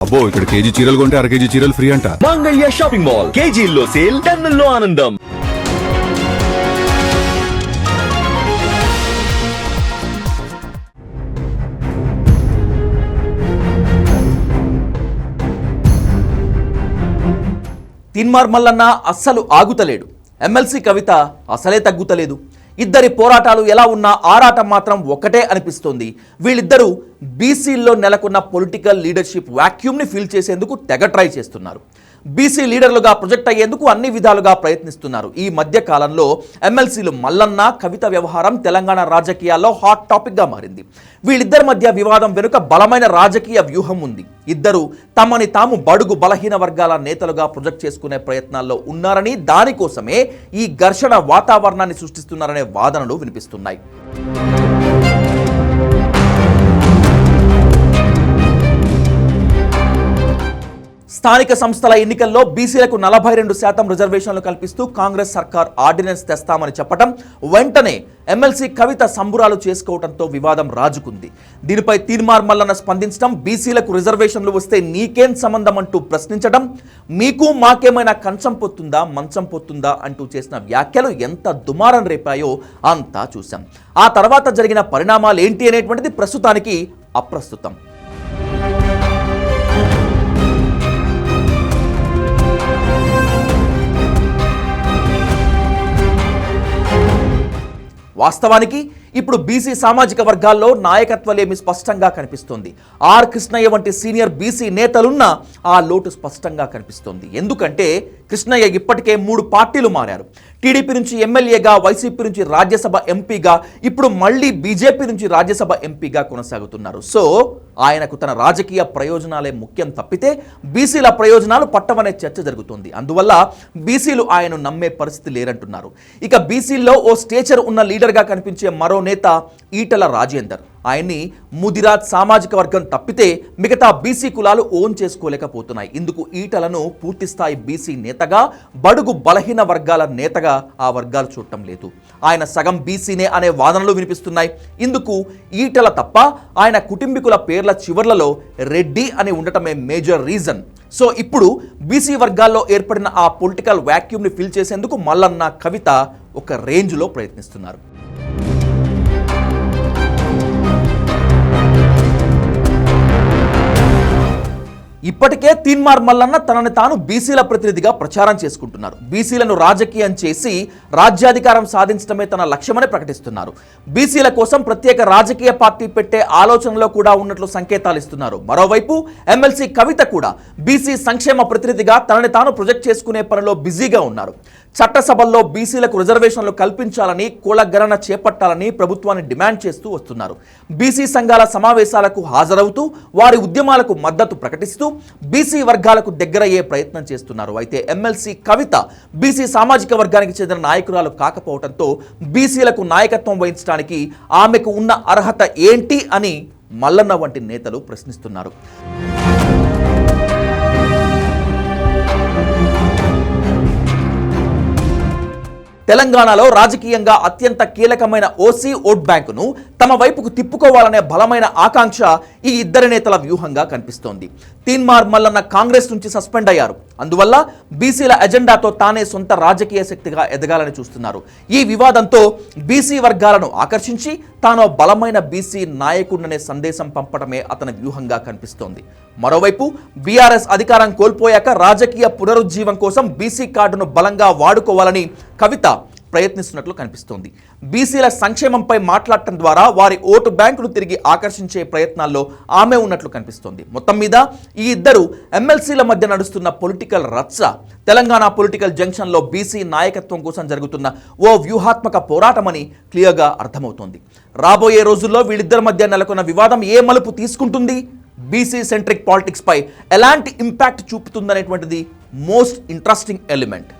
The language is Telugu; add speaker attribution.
Speaker 1: అబ్బో ఇక్కడ కేజీ చీరలు కొంటే అర కేజీ చీరలు ఫ్రీ అంట.
Speaker 2: మంగళ్య షాపింగ్ మాల్ కేజీల్లో సేల్, టన్నుల్లో ఆనందం.
Speaker 3: తిన్మార్ మల్లన్న అస్సలు ఆగుతలేడు. ఎమ్మెల్సీ కవిత అసలే తగ్గుతలేదు. ఇద్దరి పోరాటాలు ఎలా ఉన్నా ఆరాటం మాత్రం ఒక్కటే అనిపిస్తోంది. వీళ్ళిద్దరూ బీసీల్లో నెలకొన్న పొలిటికల్ లీడర్షిప్ వాక్యూమ్ని ఫిల్ చేసేందుకు తెగ ట్రై చేస్తున్నారు. బీసీ లీడర్లుగా ప్రొజెక్ట్ అయ్యేందుకు అన్ని విధాలుగా ప్రయత్నిస్తున్నారు. ఈ మధ్య కాలంలో ఎమ్మెల్సీలు మల్లన్న కవిత వ్యవహారం తెలంగాణ రాజకీయాల్లో హాట్ టాపిక్గా మారింది. వీళ్ళిద్దరి మధ్య వివాదం వెనుక బలమైన రాజకీయ వ్యూహం ఉంది. ఇద్దరు తమని తాము బడుగు బలహీన వర్గాల నేతలుగా ప్రొజెక్ట్ చేసుకునే ప్రయత్నాల్లో ఉన్నారని, దానికోసమే ఈ ఘర్షణ వాతావరణాన్ని సృష్టిస్తున్నారనే వాదనలు వినిపిస్తున్నాయి. స్థానిక సంస్థల ఎన్నికల్లో బీసీలకు 42% రిజర్వేషన్లు కల్పిస్తూ కాంగ్రెస్ సర్కార్ ఆర్డినెన్స్ తెస్తామని చెప్పడం, వెంటనే ఎమ్మెల్సీ కవిత సంబురాలు చేసుకోవడంతో వివాదం రాజుకుంది. దీనిపై తీన్మార్ మల్లన్న స్పందించడం, బీసీలకు రిజర్వేషన్లు వస్తే నీకేం సంబంధం అంటూ ప్రశ్నించడం, మీకు మాకేమైనా కంచం పొత్తుందా మంచం పొత్తుందా అంటూ చేసిన వ్యాఖ్యలు ఎంత దుమారం రేపాయో అంతా చూశాం. ఆ తర్వాత జరిగిన పరిణామాలు ఏంటి అనేటువంటిది ప్రస్తుతానికి అప్రస్తుతం. వాస్తవానికి ఇప్పుడు బీసీ సామాజిక వర్గాల్లో నాయకత్వలేమి స్పష్టంగా కనిపిస్తోంది. ఆర్ కృష్ణయ్య వంటి సీనియర్ బీసీ నేతలున్న ఆ లోటు స్పష్టంగా కనిపిస్తోంది. ఎందుకంటే కృష్ణయ్య ఇప్పటికే 3 పార్టీలు మారారు. టీడీపీ నుంచి ఎమ్మెల్యేగా, వైసీపీ నుంచి రాజ్యసభ ఎంపీగా, ఇప్పుడు మళ్ళీ బీజేపీ నుంచి రాజ్యసభ ఎంపీగా కొనసాగుతున్నారు. సో ఆయనకు తన రాజకీయ ప్రయోజనాలే ముఖ్యం తప్పితే బీసీల ప్రయోజనాలు పట్టవనే చర్చ జరుగుతుంది. అందువల్ల బీసీలు ఆయన నమ్మే పరిస్థితి లేరంటున్నారు. ఇక బీసీల్లో ఓ స్టేచర్ ఉన్న లీడర్గా కనిపించే మరో నేత ఈటల రాజేందర్. ఆయన్ని ముదిరాజ్ సామాజిక వర్గం తప్పితే మిగతా బీసీ కులాలు ఓన్ చేసుకోలేకపోతున్నాయి. ఇందుకు ఈటలను పూర్తిస్థాయి బీసీ నేతగా, బడుగు బలహీన వర్గాల నేతగా ఆ వర్గాలు చూడటం లేదు. ఆయన సగం బీసీనే అనే వాదనలు వినిపిస్తున్నాయి. ఇందుకు ఈటల తప్ప ఆయన కుటుంబీకుల పేర్ల చివర్లలో రెడ్డి అని ఉండటమే మేజర్ రీజన్. సో ఇప్పుడు బీసీ వర్గాల్లో ఏర్పడిన ఆ పొలిటికల్ వాక్యూమ్ని ఫిల్ చేసేందుకు మల్లన్న, కవిత ఒక రేంజ్లో ప్రయత్నిస్తున్నారు. ఇప్పటికే తీన్మార్ మల్లన్న తనని తాను బీసీల ప్రతినిధిగా ప్రచారం చేసుకుంటున్నారు. బీసీలను రాజకీయం చేసి రాజ్యాధికారం సాధించడమే తన లక్ష్యమని ప్రకటిస్తున్నారు. బీసీల కోసం ప్రత్యేక రాజకీయ పార్టీ పెట్టే ఆలోచనలో కూడా ఉన్నట్లు సంకేతాలు ఇస్తున్నారు. మరోవైపు ఎమ్మెల్సీ కవిత కూడా బీసీ సంక్షేమ ప్రతినిధిగా తనని తాను ప్రొజెక్ట్ చేసుకునే పనిలో బిజీగా ఉన్నారు. చట్టసభల్లో బీసీలకు రిజర్వేషన్లు కల్పించాలని, కులగణన చేపట్టాలని ప్రభుత్వాన్ని డిమాండ్ చేస్తూ వస్తున్నారు. బీసీ సంఘాల సమావేశాలకు హాజరవుతూ వారి ఉద్యమాలకు మద్దతు ప్రకటిస్తూ బీసీ వర్గాలకు దగ్గరయ్యే ప్రయత్నం చేస్తున్నారు. అయితే ఎమ్మెల్సీ కవిత బీసీ సామాజిక వర్గానికి చెందిన నాయకురాలు కాకపోవడంతో బీసీలకు నాయకత్వం వహించడానికి ఆమెకు ఉన్న అర్హత ఏంటి అని మల్లన్న వంటి నేతలు ప్రశ్నిస్తున్నారు. తెలంగాణలో రాజకీయంగా అత్యంత కీలకమైన ఓసీ ఓట్ బ్యాంకును తమ వైపుకు తిప్పుకోవాలనే బలమైన ఆకాంక్ష ఈ ఇద్దరి నేతల వ్యూహంగా కనిపిస్తోంది. తీన్మార్ మల్లన్న కాంగ్రెస్ నుంచి సస్పెండ్ అయ్యారు. అందువల్ల బీసీల ఎజెండాతో తానే సొంత రాజకీయ శక్తిగా ఎదగాలని చూస్తున్నారు. ఈ వివాదంతో బీసీ వర్గాలను ఆకర్షించి తాను బలమైన బీసీ నాయకుడిననే సందేశం పంపడమే అతని వ్యూహంగా కనిపిస్తోంది. మరోవైపు బీఆర్ఎస్ అధికారం కోల్పోయాక రాజకీయ పునరుజ్జీవం కోసం బీసీ కార్డును బలంగా వాడుకోవాలని కవిత ప్రయత్నిస్తున్నట్లు కనిపిస్తోంది. బీసీల సంక్షేమంపై మాట్లాడటం ద్వారా వారి ఓటు బ్యాంకును తిరిగి ఆకర్షించే ప్రయత్నాల్లో ఆమె ఉన్నట్లు కనిపిస్తోంది. మొత్తం మీద ఈ ఇద్దరు ఎమ్మెల్సీల మధ్య నడుస్తున్న పొలిటికల్ రచ్చ తెలంగాణ పొలిటికల్ జంక్షన్లో బీసీ నాయకత్వం కోసం జరుగుతున్న ఓ వ్యూహాత్మక పోరాటమని క్లియర్గా అర్థమవుతోంది. రాబోయే రోజుల్లో వీళ్ళిద్దరి మధ్య నెలకొన్న వివాదం ఏ మలుపు తీసుకుంటుంది, బీసీ సెంట్రిక్ పాలిటిక్స్ పై ఎలాంటి ఇంపాక్ట్ చూపుతుందనేటువంటిది మోస్ట్ ఇంట్రెస్టింగ్ ఎలిమెంట్.